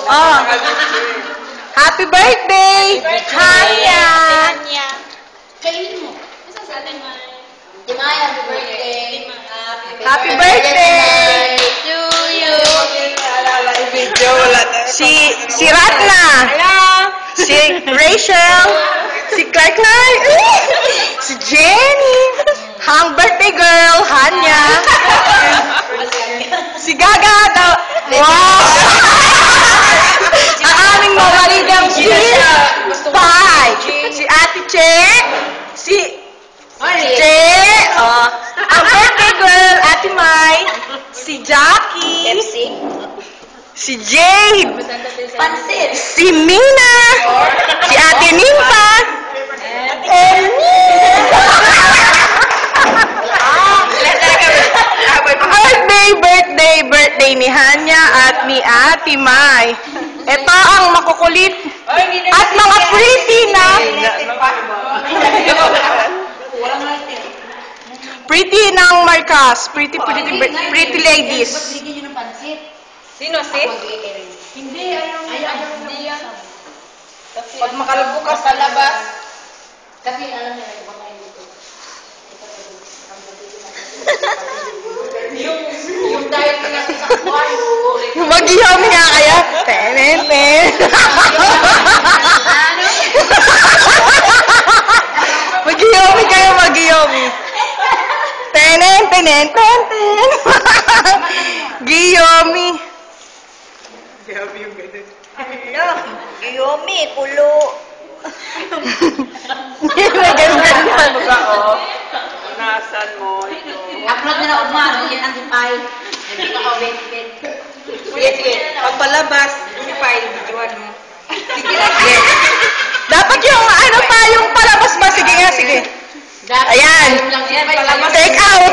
Oh. Happy birthday, Hanya! Kainin mo. Dimay, happy birthday. Happy birthday to you. Si Ratna, si Rachel, si Clark Lai, si Jenny, ang birthday girl, Hanya, si Gaga daw. Wow! Ang aming mawaligang si Pai, si Ate Che, si Che, ang birthday girl, Ate Mai, si Jackie, si Jade, Pansit. si Mina, si Ate Nimpa, birthday ni Hanya at ni Ate Mai. Ito ang makukulit at mga pretty ng Marcas, pretty ladies. Bigyan nyo ng pansit. Sino si? Hindi, ayaw. Hindi yan. Pag makalubukas sa labas. Kasi alam niya, ito ba dito? Yung diet na natin sa kwan. Mag-iom nga kaya. Ten. Mag-iyomi kayo, mag-iyomi. Ten. Giyomi. Giyomi, pulo. Nasan mo? Upload na na umano, yan ang dipay. Hindi ka wait. Sige. Pagpalabas, si Pai, videoan mo. Sige. Dapat yung ano pa, yung palabas ba? Sige nga, sige. Ayan. Lang yan, Take out.